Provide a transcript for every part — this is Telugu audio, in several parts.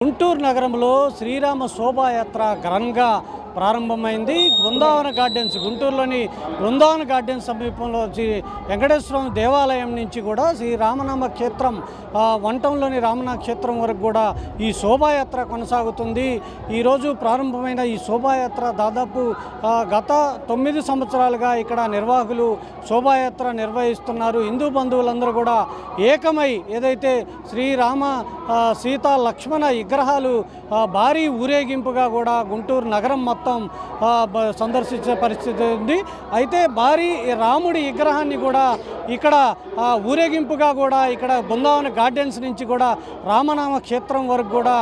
గుంటూరు నగరంలో శ్రీరామ శోభాయాత్ర ఘనంగా ప్రారంభమైంది. బృందావన గార్డెన్స్, గుంటూరులోని బృందావన గార్డెన్స్ సమీపంలో శ్రీ వెంకటేశ్వర దేవాలయం నుంచి కూడా శ్రీ రామనామ క్షేత్రం, వంటంలోని రామనామ క్షేత్రం వరకు కూడా ఈ శోభాయాత్ర కొనసాగుతుంది. ఈరోజు ప్రారంభమైన ఈ శోభాయాత్ర దాదాపు గత 9 సంవత్సరాలుగా ఇక్కడ నిర్వాహకులు శోభాయాత్ర నిర్వహిస్తున్నారు. హిందూ బంధువులందరూ కూడా ఏకమై ఏదైతే శ్రీరామ సీతా లక్ష్మణ విగ్రహాలు భారీ ఊరేగింపుగా కూడా గుంటూరు నగరం మొత్తం సందర్శించే పరిస్థితి ఉంది. అయితే భారీ రాముడి విగ్రహాన్ని కూడా ఇక్కడ ఊరేగింపుగా కూడా ఇక్కడ బృందావన గార్డెన్స్ నుంచి కూడా రామనామ క్షేత్రం వరకు కూడా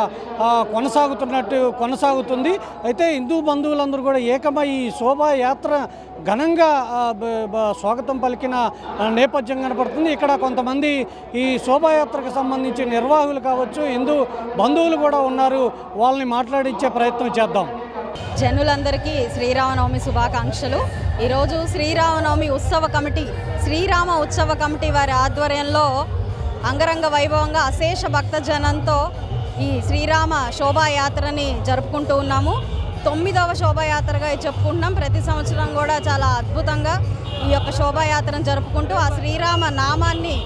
కొనసాగుతుంది. అయితే హిందూ బంధువులందరూ కూడా ఏకమై ఈ శోభాయాత్ర ఘనంగా స్వాగతం పలికిన నేపథ్యం కనపడుతుంది. ఇక్కడ కొంతమంది ఈ శోభాయాత్రకు సంబంధించి నిర్వాహకులు కావచ్చు, హిందూ బంధువులు కూడా ఉన్నారు. వాళ్ళని మాట్లాడించే ప్రయత్నం చేద్దాం. జనులందరికీ శ్రీరామనవమి శుభాకాంక్షలు. ఈరోజు శ్రీరామనవమి ఉత్సవ కమిటీ, శ్రీరామ ఉత్సవ కమిటీ వారి ఆధ్వర్యంలో అంగరంగ వైభవంగా అశేష భక్తజనంతో ఈ శ్రీరామ శోభాయాత్రని జరుపుకుంటూ ఉన్నాము. 9వ శోభాయాత్రగా చెప్పుకుంటున్నాం. ప్రతి సంవత్సరం కూడా చాలా అద్భుతంగా ఈ యొక్క శోభాయాత్రను జరుపుకుంటూ ఆ శ్రీరామ నామాన్ని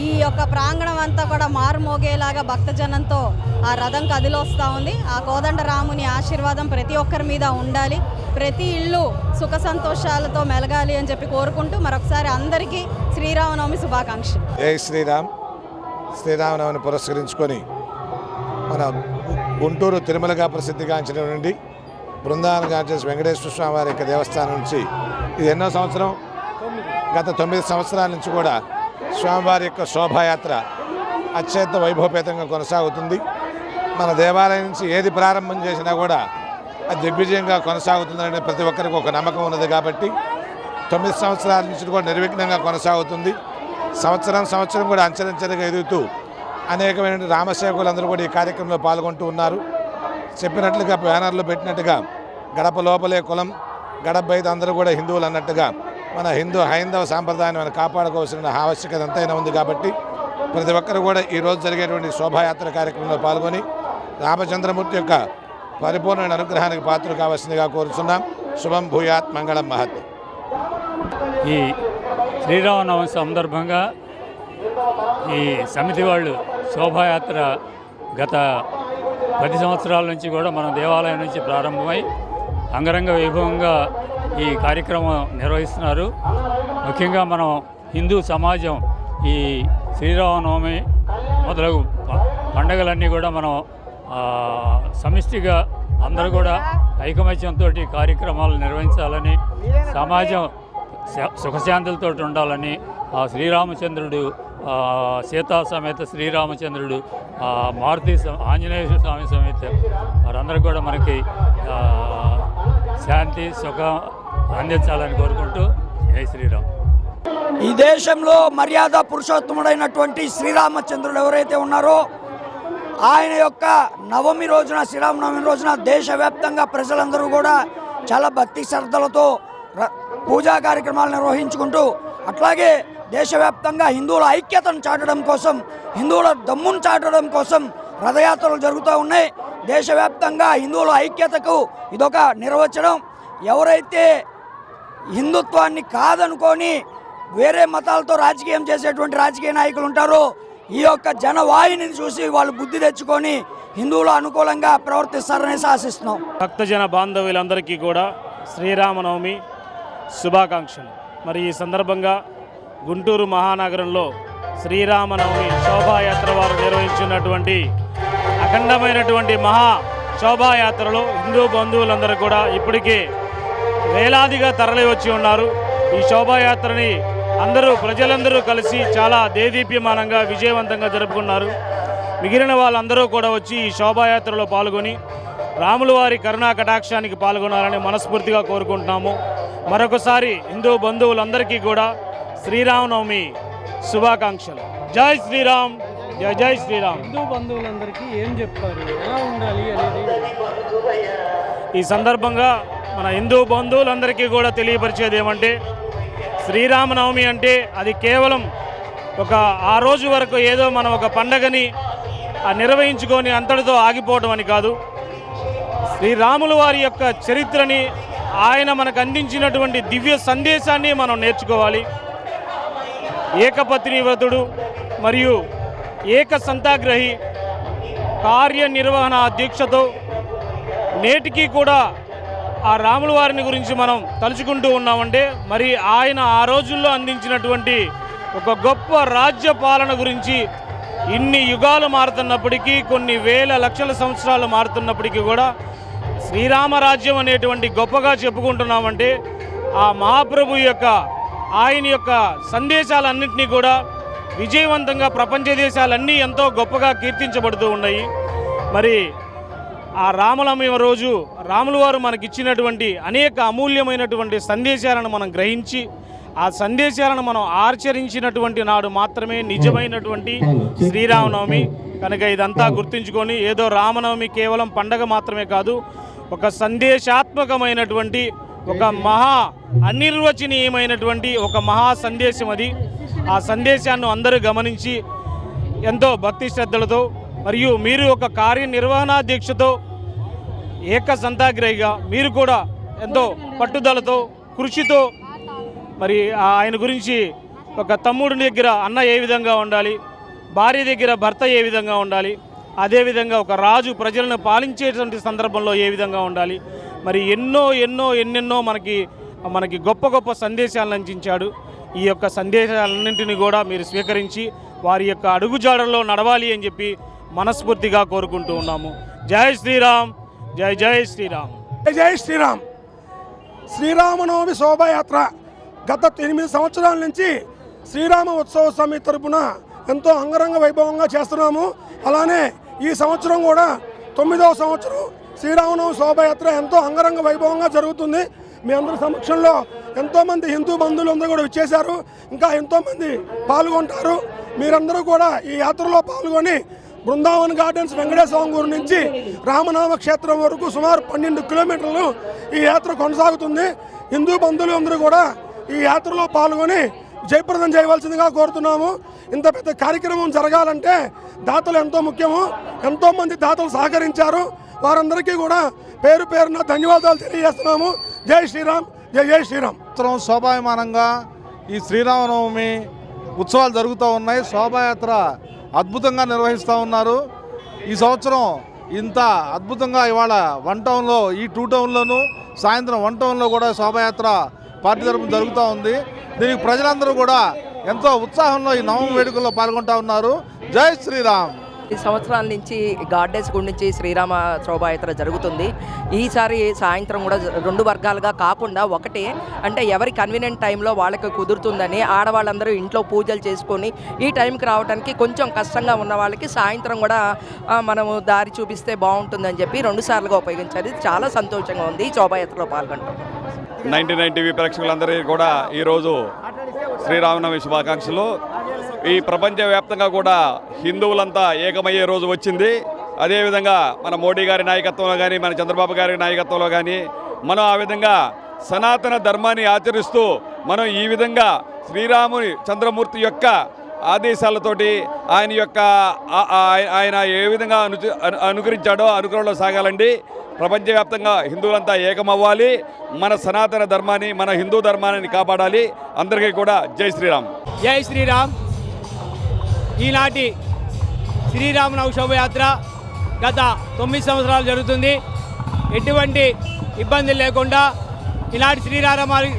ఈ యొక్క ప్రాంగణం అంతా కూడా మారుమోగేలాగా భక్తజనంతో ఆ రథం కదిలొస్తూ ఉంది. ఆ కోదండ రాముని ఆశీర్వాదం ప్రతి ఒక్కరి మీద ఉండాలి, ప్రతి ఇల్లు సుఖ సంతోషాలతో మెలగాలి అని చెప్పి కోరుకుంటూ మరొకసారి అందరికీ శ్రీరామనవమి శుభాకాంక్షలు. జై శ్రీరామ్. శ్రీరామనవమిని పురస్కరించుకొని మన గుంటూరు తిరుమలగా ప్రసిద్ధిగాంచినటువంటి బృందావన గార్డెన్స్ వెంకటేశ్వర స్వామి వారి యొక్క దేవస్థానం నుంచి ఇది ఎన్నో సంవత్సరం, గత 9 సంవత్సరాల నుంచి కూడా స్వామివారి యొక్క శోభాయాత్ర అత్యంత వైభవపేతంగా కొనసాగుతుంది. మన దేవాలయం నుంచి ఏది ప్రారంభం చేసినా కూడా అది దిగ్విజయంగా కొనసాగుతుందనే ప్రతి ఒక్కరికి ఒక నమ్మకం ఉన్నది. కాబట్టి 9 సంవత్సరాల నుంచి కూడా నిర్విఘ్నంగా కొనసాగుతుంది. సంవత్సరం కూడా అంచెలంచెలుగా ఎదుగుతూ అనేకమైన రామసేవకులందరూ కూడా ఈ కార్యక్రమంలో పాల్గొంటూ ఉన్నారు. చెప్పినట్లుగా బ్యానర్లు పెట్టినట్టుగా గడప లోపలే కులం, గడప బయట అందరూ కూడా హిందువులు అన్నట్టుగా మన హైందవ సాంప్రదాయాన్ని మనం కాపాడుకోవాల్సిన ఆవశ్యకత ఎంతైనా ఉంది. కాబట్టి ప్రతి ఒక్కరు కూడా ఈరోజు జరిగేటువంటి శోభాయాత్ర కార్యక్రమంలో పాల్గొని రామచంద్రమూర్తి యొక్క పరిపూర్ణ అనుగ్రహానికి పాత్ర కావాల్సిందిగా కోరుతున్నాం. శుభం భూయాత్, మంగళం మహత్. ఈ శ్రీరామనవమి సందర్భంగా ఈ సమితి వాళ్ళు శోభాయాత్ర గత 10 సంవత్సరాల నుంచి కూడా మన దేవాలయం నుంచి ప్రారంభమై అంగరంగ వైభవంగా ఈ కార్యక్రమం నిర్వహిస్తున్నారు. ముఖ్యంగా మనం హిందూ సమాజం ఈ శ్రీరామనవమి మొదలగు పండుగలన్నీ కూడా మనం సమిష్టిగా అందరూ కూడా ఐకమత్యంతో కార్యక్రమాలు నిర్వహించాలని, సమాజం సుఖశాంతులతో ఉండాలని, ఆ శ్రీరామచంద్రుడు, సీతా సమేత శ్రీరామచంద్రుడు, మారుతి ఆంజనేయ స్వామి సమేత వారందరూ కూడా మనకి శాంతి సుఖం అందించాలని కోరుకుంటూ జై శ్రీరామ్. ఈ దేశంలో మర్యాద పురుషోత్తముడైనటువంటి శ్రీరామచంద్రుడు ఎవరైతే ఉన్నారో ఆయన యొక్క నవమి రోజున, శ్రీరామనవమి రోజున దేశవ్యాప్తంగా ప్రజలందరూ కూడా చాలా భక్తి శ్రద్ధలతో పూజా కార్యక్రమాలు నిర్వహించుకుంటూ, అట్లాగే దేశవ్యాప్తంగా హిందువుల ఐక్యతను చాటడం కోసం, హిందువుల దమ్మును చాటడం కోసం రథయాత్రలు జరుగుతూ ఉన్నాయి. దేశవ్యాప్తంగా హిందువుల ఐక్యతకు ఇదొక నిర్వచనం. ఎవరైతే హిందుత్వాన్ని కాదనుకొని వేరే మతాలతో రాజకీయం చేసేటువంటి రాజకీయ నాయకులు ఉంటారో ఈ యొక్క జనవాహిని చూసి వాళ్ళు బుద్ధి తెచ్చుకొని హిందువుల అనుకూలంగా ప్రవర్తిస్తారని ఆశిస్తున్నాం. భక్తజన బాంధవులందరికీ కూడా శ్రీరామనవమి శుభాకాంక్షలు. మరి ఈ సందర్భంగా గుంటూరు మహానగరంలో శ్రీరామనవమి శోభాయాత్ర వారు నిర్వహించినటువంటి అఖండమైనటువంటి మహా శోభాయాత్రలో హిందూ బంధువులందరూ కూడా ఇప్పటికే వేలాదిగా తరలి వచ్చి ఉన్నారు. ఈ శోభాయాత్రని ప్రజలందరూ కలిసి చాలా దేదీప్యమానంగా విజయవంతంగా జరుపుకున్నారు. మిగిలిన వాళ్ళందరూ కూడా వచ్చి ఈ శోభాయాత్రలో పాల్గొని రాముల వారి కరుణా కటాక్షానికి పాల్గొనాలని మనస్ఫూర్తిగా కోరుకుంటున్నాము. మరొకసారి హిందూ బంధువులందరికీ కూడా శ్రీరామనవమి శుభాకాంక్షలు. జై శ్రీరామ్, జై జై శ్రీరామ్. హిందూ బంధువులందరికీ ఏం చెప్తారు, ఎలా ఉండాలి అనేది ఈ సందర్భంగా మన హిందూ బంధువులందరికీ కూడా తెలియపరిచేది ఏమంటే, శ్రీరామనవమి అంటే అది కేవలం ఆ రోజు వరకు ఏదో మనం ఒక పండగని నిర్వహించుకొని అంతటితో ఆగిపోవడం అని కాదు. శ్రీరాములు వారి యొక్క చరిత్రని, ఆయన మనకు అందించినటువంటి దివ్య సందేశాన్ని మనం నేర్చుకోవాలి. ఏకపత్ని వ్రతుడు మరియు ఏక సంతాగ్రహి కార్యనిర్వహణ దీక్షతో నేటికి కూడా ఆ రాముల వారిని గురించి మనం తలుచుకుంటూ ఉన్నామంటే మరి ఆయన ఆ రోజుల్లో అందించినటువంటి ఒక గొప్ప రాజ్య పాలన గురించి ఇన్ని యుగాలు మారుతున్నప్పటికీ, కొన్ని వేల లక్షల సంవత్సరాలు మారుతున్నప్పటికీ కూడా శ్రీరామరాజ్యం అనేటువంటి గొప్పగా చెప్పుకుంటున్నామంటే ఆ మహాప్రభు యొక్క ఆయన యొక్క సందేశాలన్నింటినీ కూడా విజయవంతంగా ప్రపంచ దేశాలన్నీ ఎంతో గొప్పగా కీర్తించబడుతూ ఉన్నాయి. మరి ఆ రామనవమి రోజు రాముల వారు మనకిచ్చినటువంటి అనేక అమూల్యమైనటువంటి సందేశాలను మనం గ్రహించి ఆ సందేశాలను మనం ఆచరించినటువంటి నాడు మాత్రమే నిజమైనటువంటి శ్రీరామనవమి. కనుక ఇదంతా గుర్తుంచుకొని ఏదో రామనవమి కేవలం పండగ మాత్రమే కాదు, ఒక సందేశాత్మకమైనటువంటి, ఒక మహా అనిర్వచనీయమైనటువంటి ఒక మహా సందేశం అది. ఆ సందేశాన్ని అందరూ గమనించి ఎంతో భక్తి శ్రద్ధలతో మరియు మీరు ఒక కార్యనిర్వహణ దీక్షతో ఏక సంతాగ్రహిగా మీరు కూడా ఎంతో పట్టుదలతో కృషితో మరి ఆయన గురించి ఒక తమ్ముడి దగ్గర అన్న ఏ విధంగా ఉండాలి, భార్య దగ్గర భర్త ఏ విధంగా ఉండాలి, అదేవిధంగా ఒక రాజు ప్రజలను పాలించేటువంటి సందర్భంలో ఏ విధంగా ఉండాలి, మరి ఎన్నెన్నో మనకి గొప్ప గొప్ప సందేశాలను అందించాడు. ఈ యొక్క సందేశాలన్నింటినీ కూడా మీరు స్వీకరించి వారి యొక్క అడుగుజాడల్లో నడవాలి అని చెప్పి మనస్ఫూర్తిగా కోరుకుంటూ ఉన్నాము. జై శ్రీరామ్, జై జై శ్రీరామ్. జై శ్రీరామ్. శ్రీరామనవమి శోభాయాత్ర గత 8 సంవత్సరాల నుంచి శ్రీరామ ఉత్సవ సమితి తరపున ఎంతో అంగరంగ వైభవంగా చేస్తున్నాము. అలానే ఈ సంవత్సరం కూడా 9వ సంవత్సరం శ్రీరామనవమి శోభాయాత్ర ఎంతో అంగరంగ వైభవంగా జరుగుతుంది. మీ అందరి సమక్షంలో ఎంతోమంది హిందూ బంధువులు అందరూ కూడా వచ్చేశారు. ఇంకా ఎంతోమంది పాల్గొంటారు. మీరందరూ కూడా ఈ యాత్రలో పాల్గొని బృందావన్ గార్డెన్స్ వెంకటేశ్వర గురి నుంచి రామనామ క్షేత్రం వరకు సుమారు 12 కిలోమీటర్లు ఈ యాత్ర కొనసాగుతుంది. హిందూ బంధువులు అందరూ కూడా ఈ యాత్రలో పాల్గొని జయప్రదం చేయవలసిందిగా కోరుతున్నాము. ఇంత పెద్ద కార్యక్రమం జరగాలంటే దాతలు ఎంతో ముఖ్యము. ఎంతోమంది దాతలు సహకరించారు. వారందరికీ కూడా పేరు పేరున ధన్యవాదాలు తెలియజేస్తున్నాము. జై శ్రీరామ్, జై జై శ్రీరామ్. శోభాయమానంగా ఈ శ్రీరామనవమి ఉత్సవాలు జరుగుతూ ఉన్నాయి. శోభాయాత్ర అద్భుతంగా నిర్వహిస్తూ ఉన్నారు. ఈ సంవత్సరం ఇంత అద్భుతంగా ఇవాళ 1 టౌన్లో, ఈ 2 టౌన్లోనూ, సాయంత్రం 1 టౌన్లో కూడా శోభాయాత్ర పార్టీ తరపున జరుగుతూ ఉంది. దీనికి ప్రజలందరూ కూడా ఎంతో ఉత్సాహంలో ఈ నవమి వేడుకల్లో పాల్గొంటూ ఉన్నారు. జై శ్రీరామ్. ఈ సంవత్సరాల నుంచి గార్డెన్స్ గురించి శ్రీరామ శోభాయాత్ర జరుగుతుంది. ఈసారి సాయంత్రం కూడా 2 వర్గాలుగా కాకుండా ఒకటే, అంటే ఎవరి కన్వీనియంట్ టైంలో వాళ్ళకి కుదురుతుందని ఆడవాళ్ళందరూ ఇంట్లో పూజలు చేసుకొని ఈ టైంకి రావడానికి కొంచెం కష్టంగా ఉన్న వాళ్ళకి సాయంత్రం కూడా మనము దారి చూపిస్తే బాగుంటుందని చెప్పి 2 సార్లుగా ఉపయోగించారు. ఇది చాలా సంతోషంగా ఉంది ఈ శోభాయాత్రలో పాల్గొనడం. 99 టీవీ ప్రేక్షకులందరికీ కూడా ఈరోజు శ్రీరామనవమి శుభాకాంక్షలు. ఈ ప్రపంచవ్యాప్తంగా కూడా హిందువులంతా ఏకమయ్యే రోజు వచ్చింది. అదేవిధంగా మన మోడీ గారి నాయకత్వంలో కానీ, మన చంద్రబాబు గారి నాయకత్వంలో కానీ మనం ఆ విధంగా సనాతన ధర్మాన్ని ఆచరిస్తూ మనం ఈ విధంగా శ్రీరాముని చంద్రమూర్తి యొక్క ఆదేశాలతోటి ఆయన ఏ విధంగా అనుకరించాడో అనుకరణలో సాగాలండి. ప్రపంచవ్యాప్తంగా హిందువులంతా ఏకమవ్వాలి. మన సనాతన ధర్మాన్ని, మన హిందూ ధర్మాన్ని కాపాడాలి. అందరికీ కూడా జై శ్రీరామ్. జై శ్రీరామ్. ఈనాటి శ్రీరామనవమి శోభయాత్ర గత 9 సంవత్సరాలు జరుగుతుంది. ఎటువంటి ఇబ్బంది లేకుండా ఈనాటి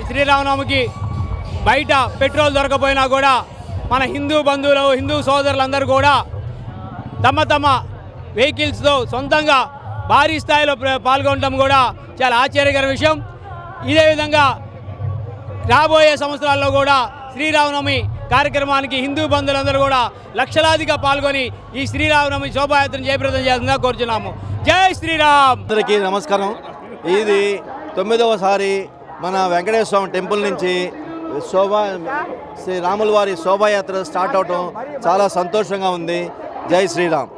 శ్రీరామనవమికి బయట పెట్రోల్ దొరకపోయినా కూడా మన హిందూ బంధువులు, హిందూ సోదరులందరూ కూడా తమ వెహికల్స్తో సొంతంగా భారీ స్థాయిలో పాల్గొనడం కూడా చాలా ఆశ్చర్యకర విషయం. ఇదే విధంగా రాబోయే సంవత్సరాల్లో కూడా శ్రీరామనవమి కార్యక్రమానికి హిందూ బంధువులందరూ కూడా లక్షలాదిగా పాల్గొని ఈ శ్రీరామనవమి శోభాయాత్రను జయప్రదం చేస్తుందిగా కోరుచున్నాము. జై శ్రీరామ్. అందరికీ నమస్కారం. ఇది 9వసారి మన వెంకటేశ్వర స్వామి టెంపుల్ నుంచి శ్రీ రాముల వారి శోభాయాత్ర స్టార్ట్ అవటం చాలా సంతోషంగా ఉంది. జై శ్రీరామ్.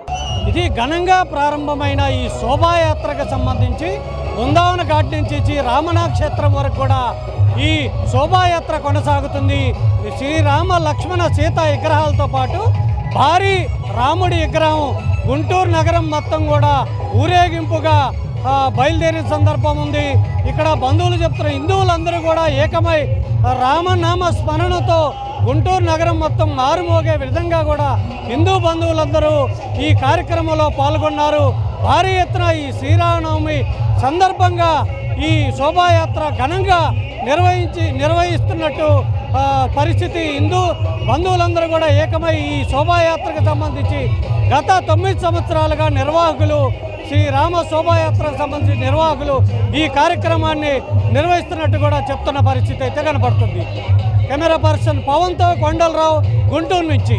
ఇది ఘనంగా ప్రారంభమైన ఈ శోభాయాత్రకు సంబంధించి బృందావన ఘాట్ నుంచి రామనాక్షేత్రం వరకు కూడా ఈ శోభాయాత్ర కొనసాగుతుంది. శ్రీరామ లక్ష్మణ సీత విగ్రహాలతో పాటు భారీ రాముడి విగ్రహం గుంటూరు నగరం మొత్తం కూడా ఊరేగింపుగా బయలుదేరిన సందర్భం ఉంది. ఇక్కడ బంధువులు చెప్తున్న హిందువులందరూ కూడా ఏకమై రామనామ స్మరణతో గుంటూరు నగరం మొత్తం మారుమోగే విధంగా కూడా హిందూ బంధువులందరూ ఈ కార్యక్రమంలో పాల్గొన్నారు. భారీ ఎత్తున ఈ శ్రీరామనవమి సందర్భంగా ఈ శోభాయాత్ర ఘనంగా నిర్వహిస్తున్నట్టు పరిస్థితి. హిందూ బంధువులందరూ కూడా ఏకమై ఈ శోభాయాత్రకు సంబంధించి గత 9 సంవత్సరాలుగా నిర్వాహకులు శ్రీరామ శోభాయాత్రకు సంబంధించిన నిర్వాహకులు ఈ కార్యక్రమాన్ని నిర్వహిస్తున్నట్టు కూడా చెప్తున్న పరిస్థితి అయితే కనపడుతుంది. కెమెరా పర్సన్ పవన్తో కొండలరావు, గుంటూరు నుంచి.